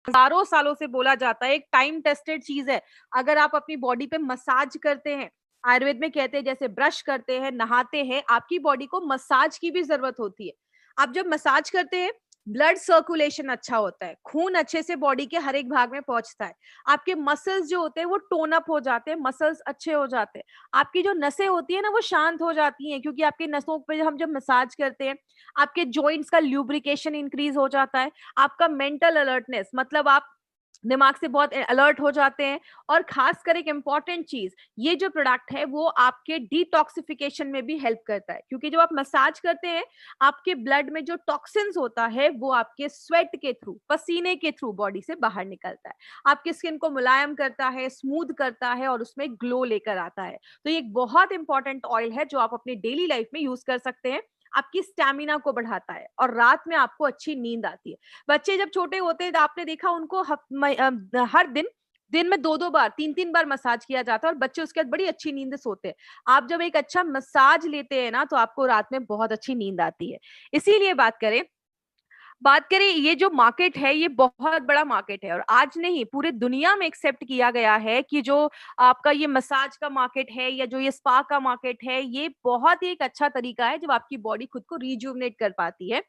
हजारों सालों से बोला जाता है, एक टाइम टेस्टेड चीज है। अगर आप अपनी बॉडी पे मसाज करते हैं, आयुर्वेद में कहते हैं जैसे ब्रश करते हैं, नहाते हैं, आपकी बॉडी को मसाज की भी जरूरत होती है। आप जब मसाज करते हैं, ब्लड सर्कुलेशन अच्छा होता है, खून अच्छे से बॉडी के हर एक भाग में पहुंचता है। आपके मसल्स जो होते हैं वो टोन अप हो जाते हैं, मसल्स अच्छे हो जाते हैं। आपकी जो नसें होती है ना वो शांत हो जाती हैं, क्योंकि आपके नसों पे हम जब मसाज करते हैं, आपके जॉइंट्स का ल्यूब्रिकेशन इंक्रीज हो जाता है। आपका मेंटल अलर्टनेस, मतलब आप दिमाग से बहुत अलर्ट हो जाते हैं। और खासकर एक इंपॉर्टेंट चीज, ये जो प्रोडक्ट है वो आपके डिटॉक्सिफिकेशन में भी हेल्प करता है, क्योंकि जब आप मसाज करते हैं, आपके ब्लड में जो टॉक्सिन्स होता है वो आपके स्वेट के थ्रू, पसीने के थ्रू बॉडी से बाहर निकलता है। आपकी स्किन को मुलायम करता है, स्मूथ करता है और उसमें ग्लो लेकर आता है। तो ये एक बहुत इंपॉर्टेंट ऑयल है जो आप अपनी डेली लाइफ में यूज कर सकते हैं। आपकी स्टैमिना को बढ़ाता है और रात में आपको अच्छी नींद आती है। बच्चे जब छोटे होते हैं तो आपने देखा उनको हर दिन दिन में 2-2 बार, 3-3 बार मसाज किया जाता है और बच्चे उसके बाद बड़ी अच्छी नींद से सोते हैं। आप जब एक अच्छा मसाज लेते हैं ना, तो आपको रात में बहुत अच्छी नींद आती है। इसीलिए बात करें, ये जो मार्केट है ये बहुत बड़ा मार्केट है, और आज नहीं पूरे दुनिया में एक्सेप्ट किया गया है कि जो आपका ये मसाज का मार्केट है या जो ये स्पा का मार्केट है, ये बहुत ही एक अच्छा तरीका है जब आपकी बॉडी खुद को रिजुवनेट कर पाती है।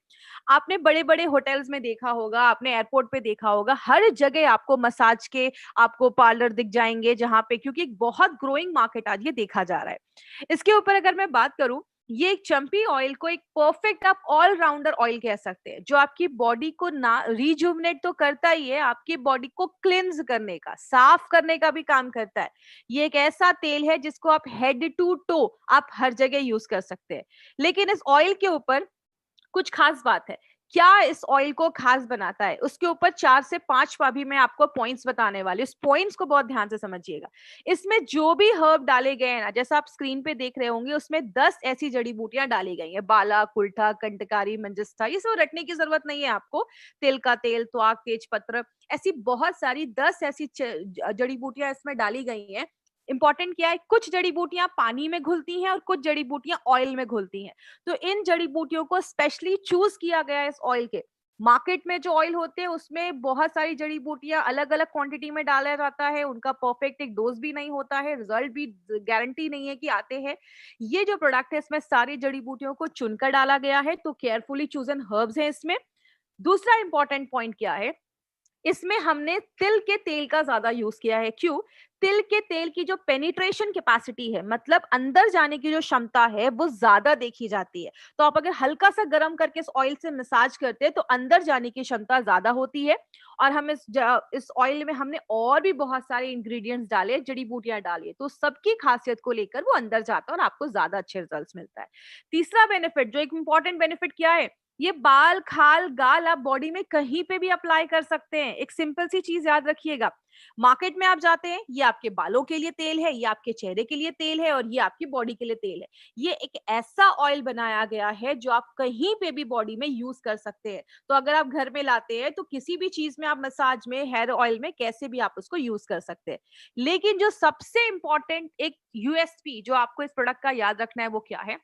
आपने बड़े बड़े होटल्स में देखा होगा, आपने एयरपोर्ट पे देखा होगा, हर जगह आपको मसाज के आपको पार्लर दिख जाएंगे, जहां पे, क्योंकि एक बहुत ग्रोइंग मार्केट आज ये देखा जा रहा है। इसके ऊपर अगर मैं बात करूं, ये एक चंपी ऑयल को एक परफेक्ट आप ऑलराउंडर ऑयल कह सकते हैं, जो आपकी बॉडी को ना रिजुवनेट तो करता ही है, आपकी बॉडी को क्लिंज करने का, साफ करने का भी काम करता है। ये एक ऐसा तेल है जिसको आप हेड टू टो आप हर जगह यूज कर सकते हैं। लेकिन इस ऑयल के ऊपर कुछ खास बात है। क्या इस ऑयल को खास बनाता है, उसके ऊपर 4 से 5 अभी मैं आपको पॉइंट्स बताने वाली हूँ। इस पॉइंट्स को बहुत ध्यान से समझिएगा। इसमें जो भी हर्ब डाले गए हैं ना, जैसा आप स्क्रीन पे देख रहे होंगे, उसमें 10 ऐसी जड़ी बूटियां डाली गई हैं। बाला, कुल्ठा, कंटकारी, मंजिस्था, ये सब रटने की जरूरत नहीं है आपको। तिल का तेल, त्वाक, तेज पत्र, ऐसी बहुत सारी 10 ऐसी जड़ी बूटियां इसमें डाली गई हैं। इंपॉर्टेंट क्या है, कुछ जड़ी बूटियां पानी में घुलती हैं और कुछ जड़ी बूटियां ऑयल में घुलती हैं। तो इन जड़ी बूटियों को स्पेशली चूज किया गया है इस ऑयल के। मार्केट में जो ऑयल होते हैं उसमें बहुत सारी जड़ी बूटियां अलग अलग क्वांटिटी में डाला जाता है, उनका परफेक्ट एक डोज भी नहीं होता है, रिजल्ट भी गारंटी नहीं है कि आते हैं। ये जो प्रोडक्ट है इसमें सारी जड़ी बूटियों को चुनकर डाला गया है, तो केयरफुली चूजन हर्ब्स हैं इसमें। दूसरा इंपॉर्टेंट पॉइंट क्या है, इसमें हमने तिल के तेल का ज्यादा यूज किया है। क्यों? तिल के तेल की जो पेनिट्रेशन कैपेसिटी है, मतलब अंदर जाने की जो क्षमता है, वो ज्यादा देखी जाती है। तो आप अगर हल्का सा गर्म करके इस ऑयल से मसाज करते हैं तो अंदर जाने की क्षमता ज्यादा होती है। और हम इस ऑयल में हमने और भी बहुत सारे इंग्रेडिएंट्स डाले, जड़ी बूटियां डाली है, तो सबकी खासियत को लेकर वो अंदर जाता है और आपको ज्यादा अच्छे रिजल्ट्स मिलता है। तीसरा बेनिफिट, जो एक इंपॉर्टेंट बेनिफिट क्या है, ये बाल, खाल, गाल आप बॉडी में कहीं पे भी अप्लाई कर सकते हैं। एक सिंपल सी चीज याद रखिएगा, मार्केट में आप जाते हैं, ये आपके बालों के लिए तेल है, ये आपके चेहरे के लिए तेल है और ये आपकी बॉडी के लिए तेल है। ये एक ऐसा ऑयल बनाया गया है जो आप कहीं पे भी बॉडी में यूज कर सकते हैं। तो अगर आप घर में लाते हैं तो किसी भी चीज में, आप मसाज में, हेयर ऑयल में, कैसे भी आप उसको यूज कर सकते हैं। लेकिन जो सबसे इंपॉर्टेंट एक यूएसपी जो आपको इस प्रोडक्ट का याद रखना है, वो क्या है,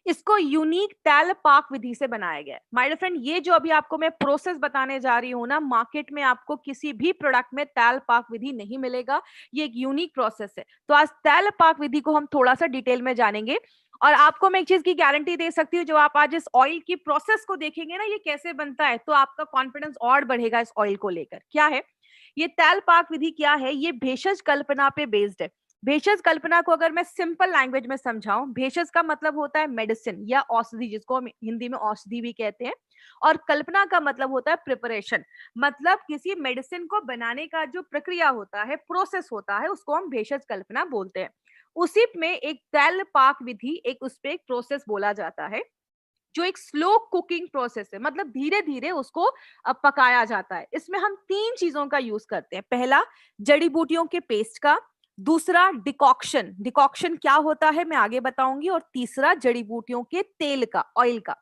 इसको यूनिक तैल पाक विधि से बनाया गया है। माय डियर फ्रेंड, ये जो अभी आपको मैं प्रोसेस बताने जा रही हूँ ना, मार्केट में आपको किसी भी प्रोडक्ट में तैल पाक विधि नहीं मिलेगा। ये एक यूनिक प्रोसेस है। तो आज तैल पाक विधि को हम थोड़ा सा डिटेल में जानेंगे। और आपको मैं एक चीज की गारंटी दे सकती हूँ, जो आप आज इस ऑयल की प्रोसेस को देखेंगे ना, ये कैसे बनता है, तो आपका कॉन्फिडेंस और बढ़ेगा इस ऑयल को लेकर। क्या है ये तैल पाक विधि? क्या है ये? भेषज कल्पना पे बेस्ड है। भेषज कल्पना को अगर मैं सिंपल लैंग्वेज में समझाऊं, भेषज का मतलब होता है मेडिसिन या औषधि, जिसको हम हिंदी में औषधि भी कहते हैं। और कल्पना का मतलब होता है प्रिपरेशन, मतलब किसी मेडिसिन को बनाने का जो प्रक्रिया होता है, प्रोसेस होता है, उसको हम भेषज कल्पना बोलते हैं। उसी में एक तैल पाक विधि, एक उस पे एक प्रोसेस बोला जाता है, जो एक स्लो कुकिंग प्रोसेस है, मतलब धीरे धीरे उसको पकाया जाता है। इसमें हम 3 चीजों का यूज करते हैं। पहला, जड़ी बूटियों के पेस्ट का। दूसरा, डिकॉक्शन। डिकॉक्शन क्या होता है मैं आगे बताऊंगी। और तीसरा, जड़ी बूटियों के तेल का, ऑयल का।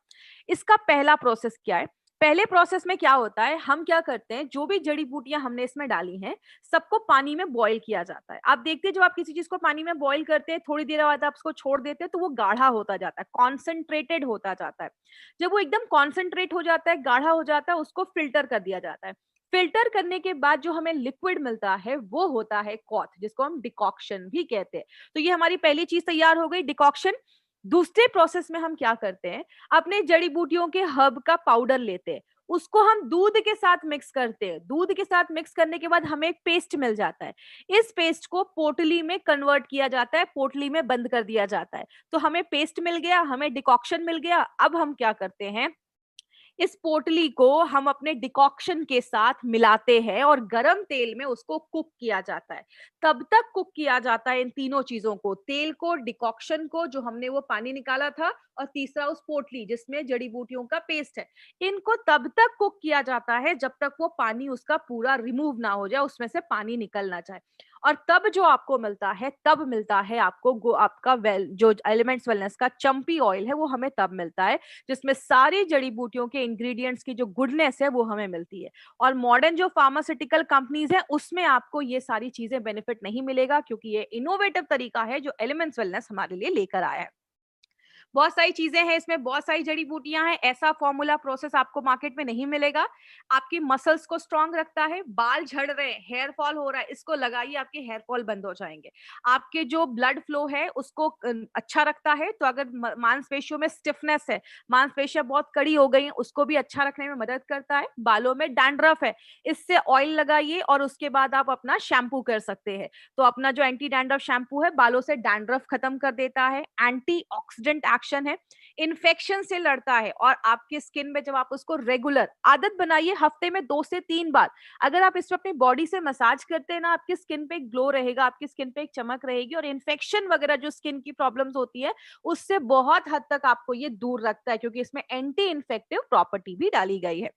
इसका पहला प्रोसेस क्या है? पहले प्रोसेस में क्या होता है, हम क्या करते हैं, जो भी जड़ी बूटियां हमने इसमें डाली हैं, सबको पानी में बॉईल किया जाता है। आप देखते हैं जब आप किसी चीज को पानी में बॉईल करते हैं, थोड़ी देर बाद आप उसको छोड़ देते हैं तो वो गाढ़ा होता जाता है, कॉन्सेंट्रेटेड होता जाता है। जब वो एकदम कॉन्सेंट्रेट हो जाता है, गाढ़ा हो जाता है, उसको फिल्टर कर दिया जाता है। फिल्टर करने के बाद जो हमें लिक्विड मिलता है वो होता है कॉथ, जिसको हम डिकॉक्शन भी कहते हैं। तो ये हमारी पहली चीज तैयार हो गई, डिकॉक्शन। दूसरे प्रोसेस में हम क्या करते हैं, अपने जड़ी बूटियों के हर्ब का पाउडर लेते हैं, उसको हम दूध के साथ मिक्स करते हैं। दूध के साथ मिक्स करने के बाद हमें एक पेस्ट मिल जाता है। इस पेस्ट को पोटली में कन्वर्ट किया जाता है, पोटली में बंद कर दिया जाता है। तो हमें पेस्ट मिल गया, हमें डिकॉक्शन मिल गया। अब हम क्या करते हैं, इस पोटली को हम अपने डिकॉक्शन के साथ मिलाते हैं और गरम तेल में उसको कुक किया जाता है। तब तक कुक किया जाता है इन तीनों चीजों को, तेल को, डिकॉक्शन को जो हमने वो पानी निकाला था, और तीसरा उस पोटली जिसमें जड़ी बूटियों का पेस्ट है। इनको तब तक कुक किया जाता है जब तक वो पानी उसका पूरा रिमूव ना हो जाए, उसमें से पानी निकल ना जाए। और तब जो आपको मिलता है, तब मिलता है आपको आपका जो एलिमेंट्स वेलनेस का चंपी ऑयल है, वो हमें तब मिलता है जिसमें सारी जड़ी बूटियों के इंग्रेडिएंट्स की जो गुडनेस है वो हमें मिलती है। और मॉडर्न जो फार्मास्यूटिकल कंपनीज है उसमें आपको ये सारी चीजें बेनिफिट नहीं मिलेगा, क्योंकि ये इनोवेटिव तरीका है जो एलिमेंट्स वेलनेस हमारे लिए लेकर आया है। बहुत सारी चीजें हैं इसमें, बहुत सारी जड़ी बूटियां हैं, ऐसा फॉर्मूला प्रोसेस आपको मार्केट में नहीं मिलेगा। आपकी मसल्स को स्ट्रांग रखता है, बाल झड़ रहे हैं, हेयर फॉल हो रहा है, इसको लगाइए, आपके हेयर फॉल बंद हो जाएंगे। आपके जो ब्लड फ्लो है उसको अच्छा रखता है। तो अगर मांसपेशियों में स्टिफनेस है, मांसपेशियां बहुत कड़ी हो गई हैं, उसको भी अच्छा रखने में मदद करता है। बालों में डैंड्रफ है, इससे ऑयल लगाइए और उसके बाद आप अपना शैम्पू कर सकते हैं। तो अपना जो एंटी डैंड्रफ शैम्पू है बालों से डैंड्रफ खत्म कर देता है, एंटीऑक्सीडेंट एक्शन है, इन्फेक्शन से लड़ता है। और आपकी स्किन में जब आप उसको रेगुलर आदत बनाइए, हफ्ते में 2 से 3 बार अगर आप इसको अपनी बॉडी से मसाज करते हैं ना, आपकी स्किन पे एक ग्लो रहेगा, आपकी स्किन पे एक चमक रहेगी, और इन्फेक्शन वगैरह जो स्किन की प्रॉब्लम्स होती है उससे बहुत हद तक आपको ये दूर रखता है, क्योंकि इसमें एंटी इन्फेक्टिव प्रॉपर्टी भी डाली गई है।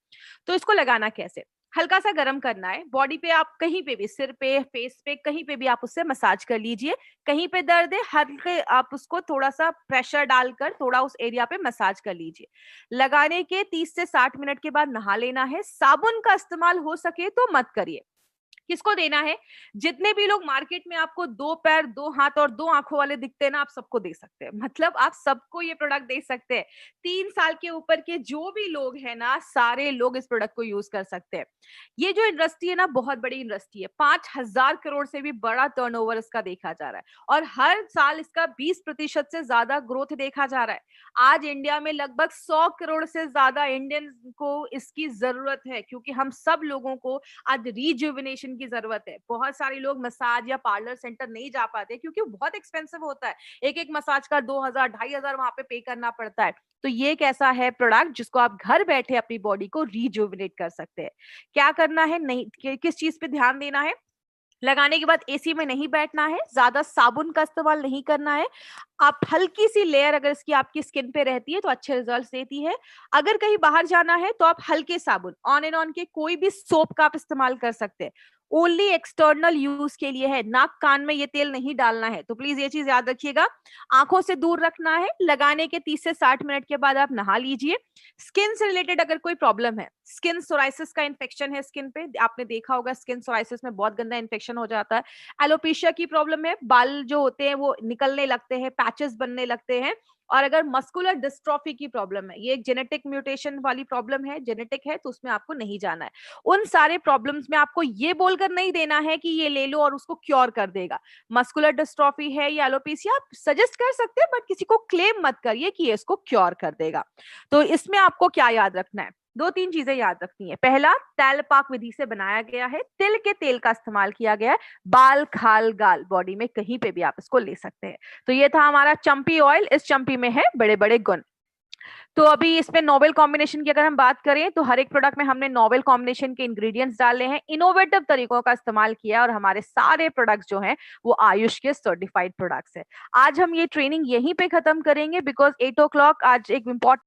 तो इसको लगाना कैसे, हल्का सा गर्म करना है बॉडी पे, आप कहीं पे भी, सिर पे, फेस पे, कहीं पे भी आप उससे मसाज कर लीजिए। कहीं पे दर्द है, हल्के आप उसको थोड़ा सा प्रेशर डालकर थोड़ा उस एरिया पे मसाज कर लीजिए। लगाने के 30 से 60 मिनट के बाद नहा लेना है। साबुन का इस्तेमाल हो सके तो मत करिए। किसको देना है, जितने भी लोग मार्केट में आपको 2 पैर, 2 हाथ और 2 आंखों वाले दिखते हैं ना, आप सबको दे सकते हैं। मतलब आप सबको ये प्रोडक्ट दे सकते हैं। 3 साल के ऊपर के जो भी लोग हैं ना, सारे लोग इस प्रोडक्ट को यूज कर सकते हैं। ये जो इंडस्ट्री है ना, बहुत बड़ी इंडस्ट्री है, 5,000 करोड़ से भी बड़ा टर्नओवर इसका देखा जा रहा है, और हर साल इसका 20% से ज्यादा ग्रोथ देखा जा रहा है। आज इंडिया में लगभग 100 करोड़ से ज्यादा इंडियन को इसकी जरूरत है, क्योंकि हम सब लोगों को आज रिजुविनेशन की जरूरत है। बहुत सारे लोग मसाज या पार्लर सेंटर नहीं जा पाते क्योंकि वो बहुत एक्सपेंसिव होता है, एक एक मसाज का 2,000 2,500 वहां पे पे करना पड़ता है। तो ये एक ऐसा है प्रोडक्ट जिसको आप घर बैठे अपनी बॉडी को रिजुविनेट कर सकते हैं। क्या करना है, नहीं किस चीज पे ध्यान देना है, लगाने के बाद एसी में नहीं बैठना है, ज्यादा साबुन का इस्तेमाल नहीं करना है। आप हल्की सी लेयर अगर इसकी आपकी स्किन पे रहती है तो अच्छे रिजल्ट्स देती है। अगर कहीं बाहर जाना है तो आप हल्के साबुन, ऑन एंड ऑन के कोई भी सोप का आप इस्तेमाल कर सकते हैं। ओनली एक्सटर्नल यूज के लिए है, नाक कान में ये तेल नहीं डालना है। तो प्लीज ये चीज याद रखिएगा, आंखों से दूर रखना है। लगाने के 30 से 60 मिनट के बाद आप नहा लीजिए। स्किन से रिलेटेड अगर कोई प्रॉब्लम है, स्किन सोराइसिस का इन्फेक्शन है स्किन पे, आपने देखा होगा स्किन सोराइसिस में बहुत गंदा इन्फेक्शन हो जाता है। एलोपेशिया की प्रॉब्लम है, बाल जो होते हैं वो निकलने लगते हैं, पैचेस बनने लगते हैं। और अगर मस्कुलर डिस्ट्रॉफी की प्रॉब्लम है, ये एक जेनेटिक म्यूटेशन वाली प्रॉब्लम है, जेनेटिक है, तो उसमें आपको नहीं जाना है। उन सारे प्रॉब्लम्स में आपको ये बोलकर नहीं देना है कि ये ले लो और उसको क्योर कर देगा। मस्कुलर डिस्ट्रॉफी है या एलोपेशिया, आप सजेस्ट कर सकते हैं, बट किसी को क्लेम मत करिए कि ये इसको क्योर कर देगा। तो इसमें आपको क्या याद रखना है, 2-3 चीजें याद रखनी है। पहला, तैलपाक विधि से बनाया गया है, तिल के तेल का इस्तेमाल किया गया है। बाल, खाल, गाल, बॉडी में कहीं पे भी आप इसको ले सकते हैं। तो ये था हमारा चंपी ऑयल। इस चंपी में है बड़े बड़े गुण। तो अभी इसमें नोवेल कॉम्बिनेशन की अगर हम बात करें तो हर एक प्रोडक्ट में हमने नोवेल कॉम्बिनेशन के इंग्रेडिएंट्स डाले हैं, इनोवेटिव तरीकों का इस्तेमाल किया है, और हमारे सारे प्रोडक्ट्स जो हैं वो आयुष के सर्टिफाइड प्रोडक्ट्स है। आज हम ये ट्रेनिंग यहीं पे खत्म करेंगे, बिकॉज 8 o'clock आज एक इम्पोर्टेंट